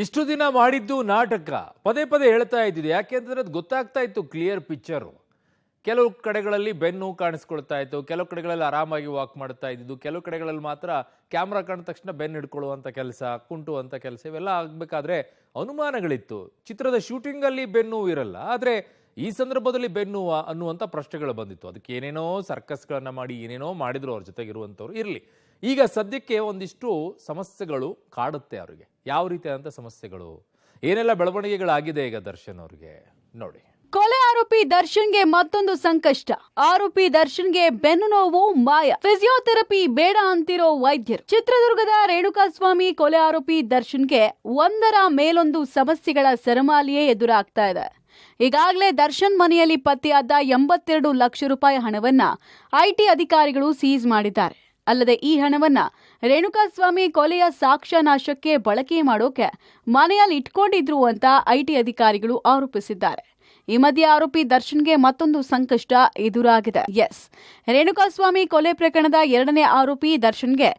ಇಷ್ಟು ದಿನ ಮಾಡಿದ್ದು ನಾಟಕ ಪದೇ ಪದೇ ಹೇಳ್ತಾ ಇದ್ದಿದ್ದು ಯಾಕೆಂದ್ರೆ ಅದು ಗೊತ್ತಾಗ್ತಾ ಇತ್ತು ಕ್ಲಿಯರ್ ಪಿಕ್ಚರು. ಕೆಲವು ಕಡೆಗಳಲ್ಲಿ ಬೆನ್ನು ಕಾಣಿಸ್ಕೊಳ್ತಾ ಇತ್ತು, ಕೆಲವು ಕಡೆಗಳಲ್ಲಿ ಆರಾಮಾಗಿ ವಾಕ್ ಮಾಡ್ತಾ ಇದ್ದಿದ್ದು, ಕೆಲವು ಕಡೆಗಳಲ್ಲಿ ಮಾತ್ರ ಕ್ಯಾಮ್ರಾ ಕಂಡ ತಕ್ಷಣ ಬೆನ್ನು ಹಿಡ್ಕೊಳ್ಳುವಂಥ ಕೆಲಸ, ಕುಂಟುವಂಥ ಕೆಲಸ ಇವೆಲ್ಲ ಆಗಬೇಕಾದ್ರೆ ಅನುಮಾನಗಳಿತ್ತು. ಚಿತ್ರದ ಶೂಟಿಂಗಲ್ಲಿ ಬೆನ್ನು ಇರಲ್ಲ, ಆದರೆ ಈ ಸಂದರ್ಭದಲ್ಲಿ ಬೆನ್ನು ಅನ್ನುವಂಥ ಪ್ರಶ್ನೆಗಳು ಬಂದಿತ್ತು. ಅದಕ್ಕೆ ಏನೇನೋ ಸರ್ಕಸ್ಗಳನ್ನು ಮಾಡಿ ಏನೇನೋ ಮಾಡಿದ್ರು ಅವ್ರ ಜೊತೆಗಿರುವಂಥವ್ರು. ಇರಲಿ, ಈಗ ಸದ್ಯಕ್ಕೆ ಒಂದಿಷ್ಟು ಸಮಸ್ಯೆಗಳು ಕಾಡುತ್ತೆ ಅವರಿಗೆ. ಯಾವ ರೀತಿಯಾದಂಥ ಸಮಸ್ಯೆಗಳು, ಏನೆಲ್ಲ ಬೆಳವಣಿಗೆಗಳಾಗಿದೆ ಈಗ ದರ್ಶನ್ ಅವ್ರಿಗೆ ನೋಡಿ. ಕೊಲೆ ಆರೋಪಿ ದರ್ಶನ್ಗೆ ಮತ್ತೊಂದು ಸಂಕಷ್ಟ. ಆರೋಪಿ ದರ್ಶನ್ಗೆ ಬೆನ್ನು ನೋವು ಮಾಯ, ಫಿಸಿಯೋಥೆರಪಿ ಬೇಡ ಅಂತಿರೋ ವೈದ್ಯರು. ಚಿತ್ರದುರ್ಗದ ರೇಣುಕಾಸ್ವಾಮಿ ಕೊಲೆ ಆರೋಪಿ ದರ್ಶನ್ಗೆ ಒಂದರ ಮೇಲೊಂದು ಸಮಸ್ಯೆಗಳ ಸರಮಾಲೆಯೇ ಎದುರಾಗ್ತಾ ಇದೆ. ಈಗಾಗಲೇ ದರ್ಶನ್ ಮನೆಯಲ್ಲಿ ಪತ್ತೆಯಾದ 82 ಲಕ್ಷ ರೂಪಾಯಿ ಹಣವನ್ನ ಐಟಿ ಅಧಿಕಾರಿಗಳು ಸೀಸ್ ಮಾಡಿದ್ದಾರೆ. ಅಲ್ಲದೆ ಈ ಹಣವನ್ನ ರೇಣುಕಾಸ್ವಾಮಿ ಕೊಲೆಯ ಸಾಕ್ಷ್ಯ ನಾಶಕ್ಕೆ ಬಳಕೆ ಮಾಡೋಕೆ ಮನೆಯಲ್ಲಿ ಇಟ್ಕೊಂಡಿದ್ರು ಅಂತ ಐಟಿ ಅಧಿಕಾರಿಗಳು ಆರೋಪಿಸಿದ್ದಾರೆ. ಈ ಮಧ್ಯೆ ಆರೋಪಿ ದರ್ಶನ್ಗೆ ಮತ್ತೊಂದು ಸಂಕಷ್ಟ ಎದುರಾಗಿದೆ. ರೇಣುಕಾಸ್ವಾಮಿ ಕೊಲೆ ಪ್ರಕರಣದ 2ನೇ ಆರೋಪಿ ದರ್ಶನ್ಗೆ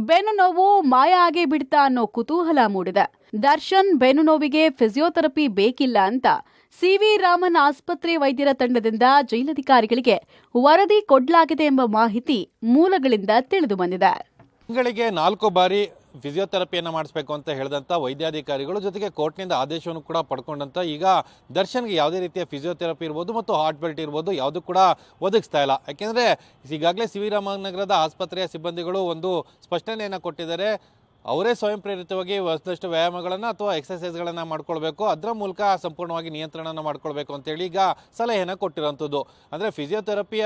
ಬೆನ್ನು ನೋವು ಮಾಯ ಆಗೇ ಬಿಡ್ತಾ ಅನ್ನೋ ಕುತೂಹಲ ಮೂಡಿದೆ. ದರ್ಶನ್ ಬೆನ್ನು ನೋವಿಗೆ ಫಿಸಿಯೋಥೆರಪಿ ಬೇಕಿಲ್ಲ ಅಂತ ಸಿವಿ ರಾಮನ್ ಆಸ್ಪತ್ರೆ ವೈದ್ಯರ ತಂಡದಿಂದ ಜೈಲಧಿಕಾರಿಗಳಿಗೆ ವರದಿ ಕೊಡಲಾಗಿದೆ ಎಂಬ ಮಾಹಿತಿ ಮೂಲಗಳಿಂದ ತಿಳಿದು ಬಂದಿದೆ. ತಿಂಗಳಿಗೆ 4 ಬಾರಿ ಫಿಸಿಯೋಥೆರಪಿಯನ್ನು ಮಾಡಿಸ್ಬೇಕು ಅಂತ ಹೇಳಿದಂಥ ವೈದ್ಯಾಧಿಕಾರಿಗಳು ಜೊತೆಗೆ ಕೋರ್ಟ್ನಿಂದ ಆದೇಶವನ್ನು ಕೂಡ ಪಡ್ಕೊಂಡಂತ ಈಗ ದರ್ಶನ್ಗೆ ಯಾವುದೇ ರೀತಿಯ ಫಿಸಿಯೋಥೆರಪಿ ಇರ್ಬೋದು ಮತ್ತು ಹಾರ್ಟ್ ಬೆಲ್ಟ್ ಇರ್ಬೋದು ಯಾವುದು ಕೂಡ ಒದಗಿಸ್ತಾ ಇಲ್ಲ. ಯಾಕೆಂದರೆ ಈಗಾಗಲೇ ಸಿ ವಿ ರಾಮನಗರದ ಆಸ್ಪತ್ರೆಯ ಸಿಬ್ಬಂದಿಗಳು ಒಂದು ಸ್ಪಷ್ಟನೆಯನ್ನು ಕೊಟ್ಟಿದ್ದಾರೆ. ಅವರೇ ಸ್ವಯಂ ಪ್ರೇರಿತವಾಗಿ ಒಂದಷ್ಟು ವ್ಯಾಯಾಮಗಳನ್ನು ಅಥವಾ ಎಕ್ಸಸೈಸ್ಗಳನ್ನು ಮಾಡ್ಕೊಳ್ಬೇಕು, ಅದರ ಮೂಲಕ ಸಂಪೂರ್ಣವಾಗಿ ನಿಯಂತ್ರಣನ ಮಾಡ್ಕೊಳ್ಬೇಕು ಅಂತೇಳಿ ಈಗ ಸಲಹೆಯನ್ನು ಕೊಟ್ಟಿರೋಂಥದ್ದು. ಅಂದರೆ ಫಿಸಿಯೋಥೆರಪಿಯ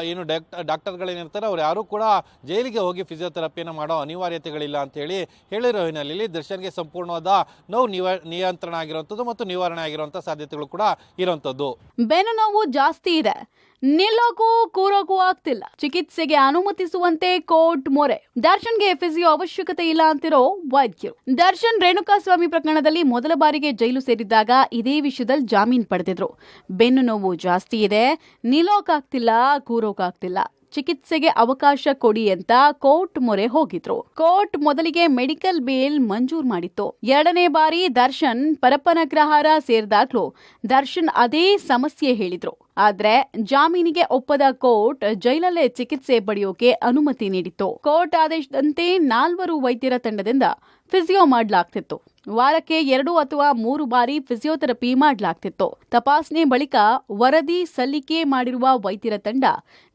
ಏನು ಡಾಕ್ಟರ್ಗಳೇನಿರ್ತಾರೆ ಅವ್ರು ಯಾರೂ ಕೂಡ ಜೈಲಿಗೆ ಹೋಗಿ ಫಿಸಿಯೋಥೆರಪಿಯನ್ನು ಮಾಡೋ ಅನಿವಾರ್ಯತೆಗಳಿಲ್ಲ ಅಂತೇಳಿ ಹೇಳಿರೋ ಹಿನ್ನೆಲೆಯಲ್ಲಿ ದರ್ಶನ್ಗೆ ಸಂಪೂರ್ಣವಾದ ನೋವು ನಿಯಂತ್ರಣ ಆಗಿರುವಂಥದ್ದು ಮತ್ತು ನಿವಾರಣೆ ಆಗಿರುವಂಥ ಸಾಧ್ಯತೆಗಳು ಕೂಡ ಇರುವಂಥದ್ದು. ಬೆನ್ನು ನೋವು ಜಾಸ್ತಿ ಇದೆ, ನಿಲ್ಲೋಕು ಕೂರೋಕು ಆಗ್ತಿಲ್ಲ, ಚಿಕಿತ್ಸೆಗೆ ಅನುಮತಿಸುವಂತೆ ಕೋರ್ಟ್ ಮೊರೆ. ದರ್ಶನ್ಗೆ ಫಿಸಿಯೋ ಅವಶ್ಯಕತೆ ಇಲ್ಲ ಅಂತಿರೋ ವೈದ್ಯರು. ದರ್ಶನ್ ರೇಣುಕಾಸ್ವಾಮಿ ಪ್ರಕರಣದಲ್ಲಿ ಮೊದಲ ಬಾರಿಗೆ ಜೈಲು ಸೇರಿದ್ದಾಗ ಇದೇ ವಿಷಯದಲ್ಲಿ ಜಾಮೀನು ಪಡೆದಿದ್ರು. ಬೆನ್ನು ನೋವು ಜಾಸ್ತಿ ಇದೆ, ನಿಲ್ಲೋಕಾಗ್ತಿಲ್ಲ, ಕೂರೋಕಾಗ್ತಿಲ್ಲ, ಚಿಕಿತ್ಸೆಗೆ ಅವಕಾಶ ಕೊಡಿ ಅಂತ ಕೋರ್ಟ್ ಮೊರೆ ಹೋಗಿದ್ರು. ಕೋರ್ಟ್ ಮೊದಲಿಗೆ ಮೆಡಿಕಲ್ ಬೇಲ್ ಮಂಜೂರು ಮಾಡಿತ್ತು. 2ನೇ ಬಾರಿ ದರ್ಶನ್ ಪರಪ್ಪನಗ್ರಹಾರ ಸೇರಿದಾಗ್ಲೂ ದರ್ಶನ್ ಅದೇ ಸಮಸ್ಯೆ ಹೇಳಿದ್ರು. ಆದ್ರೆ ಜಾಮೀನಿಗೆ ಒಪ್ಪದ ಕೋರ್ಟ್ ಜೈಲಲ್ಲೇ ಚಿಕಿತ್ಸೆ ಪಡೆಯೋಕೆ ಅನುಮತಿ ನೀಡಿತ್ತು. ಕೋರ್ಟ್ ಆದೇಶದಂತೆ 4 ವೈದ್ಯರ ತಂಡದಿಂದ ಫಿಸಿಯೋ ಮಾಡಲಾಗ್ತಿತ್ತು. ವಾರಕ್ಕೆ 2 ಅಥವಾ 3 ಬಾರಿ ಫಿಸಿಯೋಥೆರಪಿ ಮಾಡಲಾಗ್ತಿತ್ತು. ತಪಾಸಣೆ ಬಳಿಕ ವರದಿ ಸಲ್ಲಿಕೆ ಮಾಡಿರುವ ವೈದ್ಯರ ತಂಡ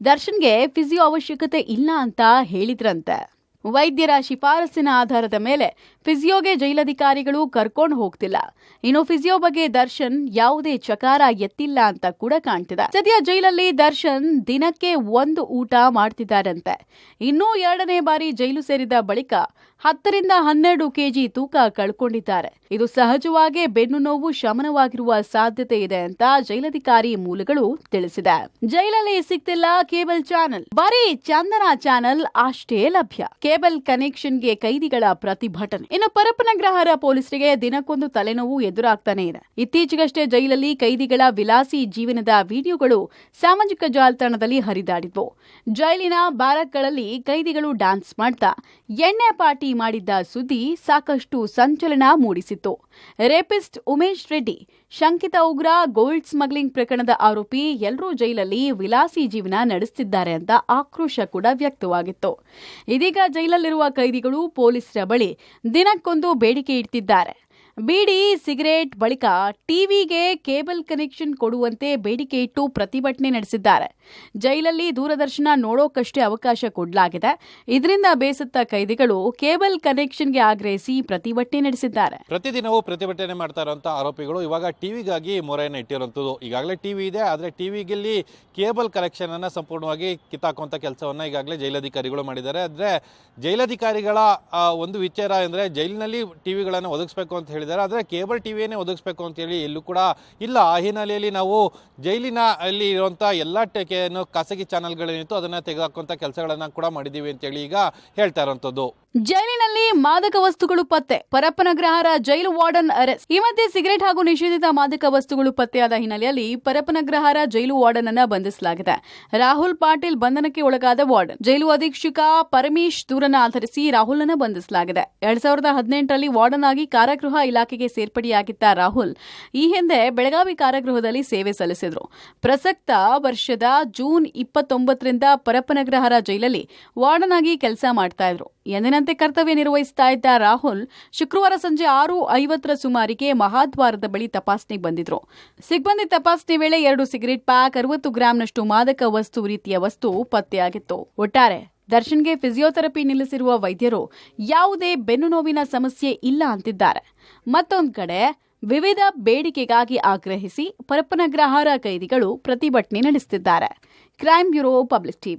ದರ್ಶನ್ಗೆ ಫಿಸಿಯೋ ಅವಶ್ಯಕತೆ ಇಲ್ಲ ಅಂತ ಹೇಳಿದ್ರಂತೆ. ವೈದ್ಯರ ಶಿಫಾರಸಿನ ಆಧಾರದ ಮೇಲೆ ಫಿಸಿಯೋಗೆ ಜೈಲಧಿಕಾರಿಗಳು ಕರ್ಕೊಂಡು ಹೋಗ್ತಿಲ್ಲ. ಇನ್ನು ಫಿಸಿಯೋ ಬಗ್ಗೆ ದರ್ಶನ್ ಯಾವುದೇ ಚಕಾರ ಎತ್ತಿಲ್ಲ ಅಂತ ಕೂಡ ಕಾಣ್ತಿದೆ. ಸದ್ಯ ಜೈಲಲ್ಲಿ ದರ್ಶನ್ ದಿನಕ್ಕೆ 1 ಊಟ ಮಾಡ್ತಿದ್ದಾರಂತೆ. ಇನ್ನೂ 2ನೇ ಬಾರಿ ಜೈಲು ಸೇರಿದ ಬಳಿಕ 10 ರಿಂದ 12 ಕೆಜಿ ತೂಕ ಕಳ್ಕೊಂಡಿದ್ದಾರೆ. ಇದು ಸಹಜವಾಗಿ ಬೆನ್ನು ನೋವು ಶಮನವಾಗಿರುವ ಸಾಧ್ಯತೆ ಇದೆ ಅಂತ ಜೈಲಧಿಕಾರಿ ಮೂಲಗಳು ತಿಳಿಸಿದೆ. ಜೈಲಲ್ಲಿ ಸಿಗ್ತಿಲ್ಲ ಕೇಬಲ್ ಚಾನೆಲ್, ಬರೀ ಚಂದನ ಚಾನೆಲ್ ಅಷ್ಟೇ ಲಭ್ಯ. ಕೇಬಲ್ ಕನೆಕ್ಷನ್ಗೆ ಕೈದಿಗಳ ಪ್ರತಿಭಟನೆ. ಇನ್ನು ಪರಪ್ಪನಗ್ರಹಾರ ಪೊಲೀಸರಿಗೆ ದಿನಕ್ಕೊಂದು ತಲೆನೋವು ಎದುರಾಗ್ತಾನೆ ಇದೆ. ಇತ್ತೀಚೆಗಷ್ಟೇ ಜೈಲಲ್ಲಿ ಕೈದಿಗಳ ವಿಲಾಸಿ ಜೀವನದ ವಿಡಿಯೋಗಳು ಸಾಮಾಜಿಕ ಜಾಲತಾಣದಲ್ಲಿ ಹರಿದಾಡಿದ್ವು. ಜೈಲಿನ ಬ್ಯಾರಕ್ಗಳಲ್ಲಿ ಕೈದಿಗಳು ಡ್ಯಾನ್ಸ್ ಮಾಡ್ತಾ ಎಣ್ಣೆ ಪಾರ್ಟಿ ಮಾಡಿದ್ದ ಸುದ್ದಿ ಸಾಕಷ್ಟು ಸಂಚಲನ ಮೂಡಿಸಿತ್ತು. ರೇಪಿಸ್ಟ್ ಉಮೇಶ್ ರೆಡ್ಡಿ, ಶಂಕಿತ ಉಗ್ರ, ಗೋಲ್ಡ್ ಸ್ಮಗ್ಲಿಂಗ್ ಪ್ರಕರಣದ ಆರೋಪಿ ಎಲ್ಲರೂ ಜೈಲಲ್ಲಿ ವಿಲಾಸಿ ಜೀವನ ನಡೆಸುತ್ತಿದ್ದಾರೆ ಅಂತ ಆಕ್ರೋಶ ಕೂಡ ವ್ಯಕ್ತವಾಗಿತ್ತು. ಇದೀಗ ಜೈಲಲ್ಲಿರುವ ಕೈದಿಗಳು ಪೊಲೀಸರ ಬಳಿ ದಿನಕ್ಕೊಂದು ಬೇಡಿಕೆ ಇಡ್ತಿದ್ದಾರೆ. ಬೀಡಿ, ಸಿಗರೇಟ್ ಬಳಿಕ ಟಿವಿಗೆ ಕೇಬಲ್ ಕನೆಕ್ಷನ್ ಕೊಡುವಂತೆ ಬೇಡಿಕೆ ಇಟ್ಟು ಪ್ರತಿಭಟನೆ ನಡೆಸಿದ್ದಾರೆ. ಜೈಲಲ್ಲಿ ದೂರದರ್ಶನ ನೋಡೋಕಷ್ಟೇ ಅವಕಾಶ ಕೊಡಲಾಗಿದೆ. ಇದರಿಂದ ಬೇಸತ್ತ ಕೈದಿಗಳು ಕೇಬಲ್ ಕನೆಕ್ಷನ್ಗೆ ಆಗ್ರಹಿಸಿ ಪ್ರತಿಭಟನೆ ನಡೆಸಿದ್ದಾರೆ. ಪ್ರತಿದಿನವೂ ಪ್ರತಿಭಟನೆ ಮಾಡ್ತಾ ಇರುವಂತಹ ಆರೋಪಿಗಳು ಇವಾಗ ಟಿವಿಗಾಗಿ ಮೊರೆಯನ್ನು ಇಟ್ಟಿರುವಂಥದ್ದು. ಈಗಾಗಲೇ ಟಿವಿ ಇದೆ, ಆದರೆ ಟಿವಿಗೆ ಕೇಬಲ್ ಕನೆಕ್ಷನ್ ಅನ್ನ ಸಂಪೂರ್ಣವಾಗಿ ಕಿತ್ತಾಕುವಂತ ಕೆಲಸವನ್ನ ಈಗಾಗಲೇ ಜೈಲಧಿಕಾರಿಗಳು ಮಾಡಿದ್ದಾರೆ. ಆದರೆ ಜೈಲಧಿಕಾರಿಗಳ ಒಂದು ವಿಚಾರ ಅಂದರೆ ಜೈಲಿನಲ್ಲಿ ಟಿವಿಗಳನ್ನು ಒದಗಿಸಬೇಕು ಅಂತ ಹೇಳಿದ್ದಾರೆ, ಆದರೆ ಕೇಬಲ್ ಟಿವಿಯನ್ನೇ ಒದಗಿಸಬೇಕು ಅಂತ ಹೇಳಿ ಎಲ್ಲೂ ಕೂಡ ಇಲ್ಲ. ಆ ಹಿನ್ನೆಲೆಯಲ್ಲಿ ನಾವು ಜೈಲಿನ ಅಲ್ಲಿ ಇರುವಂಥ ಎಲ್ಲ ಖಾಸಗಿ ಚಾನೆಲ್ಗಳೇನಿತ್ತು ಅದನ್ನ ತೆಗೆದುಹಾಕುವಂಥ ಕೆಲಸಗಳನ್ನ ಕೂಡ ಮಾಡಿದ್ದೀವಿ ಅಂತೇಳಿ ಈಗ ಹೇಳ್ತಾ ಇರುವಂಥದ್ದು. ಜೈಲಿನಲ್ಲಿ ಮಾದಕ ವಸ್ತುಗಳು ಪತ್ತೆ, ಪರಪ್ಪನಗ್ರಹಾರ ಜೈಲು ವಾರ್ಡನ್ ಅರೆಸ್ಟ್. ಈ ಮಧ್ಯೆ ಸಿಗರೆಟ್ ಹಾಗೂ ನಿಷೇಧಿತ ಮಾದಕ ವಸ್ತುಗಳು ಪತ್ತೆಯಾದ ಹಿನ್ನೆಲೆಯಲ್ಲಿ ಪರಪ್ಪನಗ್ರಹಾರ ಜೈಲು ವಾರ್ಡನ್ ಅನ್ನ ಬಂಧಿಸಲಾಗಿದೆ. ರಾಹುಲ್ ಪಾಟೀಲ್ ಬಂಧನಕ್ಕೆ ಒಳಗಾದ ವಾರ್ಡನ್. ಜೈಲು ಅಧೀಕ್ಷಕ ಪರಮೇಶ್ ದೂರನ್ನು ಆಧರಿಸಿ ರಾಹುಲ್ ಅನ್ನು ಬಂಧಿಸಲಾಗಿದೆ. 2018ರಲ್ಲಿ ವಾರ್ಡನ್ ಆಗಿ ಕಾರಾಗೃಹ ಇಲಾಖೆಗೆ ಸೇರ್ಪಡೆಯಾಗಿದ್ದ ರಾಹುಲ್ ಈ ಹಿಂದೆ ಬೆಳಗಾವಿ ಕಾರಾಗೃಹದಲ್ಲಿ ಸೇವೆ ಸಲ್ಲಿಸಿದ್ರು. ಪ್ರಸಕ್ತ ವರ್ಷದ ಜೂನ್ 29ರಿಂದ ಪರಪ್ಪನಗ್ರಹಾರ ಜೈಲಲ್ಲಿ ವಾರ್ಡನ್ ಆಗಿ ಕೆಲಸ ಮಾಡ್ತಾ ಇದ್ರು. ಎಂದಿನಂತೆ ಕರ್ತವ್ಯ ನಿರ್ವಹಿಸ್ತಾ ಇದ್ದ ರಾಹುಲ್ ಶುಕ್ರವಾರ ಸಂಜೆ 6:50ರ ಸುಮಾರಿಗೆ ಮಹಾದ್ವಾರದ ಬಳಿ ತಪಾಸಣೆಗೆ ಬಂದಿದ್ರು. ಸಿಬ್ಬಂದಿ ತಪಾಸಣೆ ವೇಳೆ 2 ಸಿಗರೆಟ್ ಪ್ಯಾಕ್, 60 ಗ್ರಾಂನಷ್ಟು ಮಾದಕ ವಸ್ತು ರೀತಿಯ ವಸ್ತು ಪತ್ತೆಯಾಗಿತ್ತು. ಒಟ್ಟಾರೆ ದರ್ಶನ್ಗೆ ಫಿಸಿಯೋಥೆರಪಿ ನಿಲ್ಲಿಸಿರುವ ವೈದ್ಯರು ಯಾವುದೇ ಬೆನ್ನು ನೋವಿನ ಸಮಸ್ಯೆ ಇಲ್ಲ ಅಂತಿದ್ದಾರೆ. ಮತ್ತೊಂದು ಕಡೆ ವಿವಿಧ ಬೇಡಿಕೆಗಾಗಿ ಆಗ್ರಹಿಸಿ ಪರಪ್ಪನಗ್ರಹಾರ ಕೈದಿಗಳು ಪ್ರತಿಭಟನೆ ನಡೆಸುತ್ತಿದ್ದಾರೆ. Crime bureau, public TV.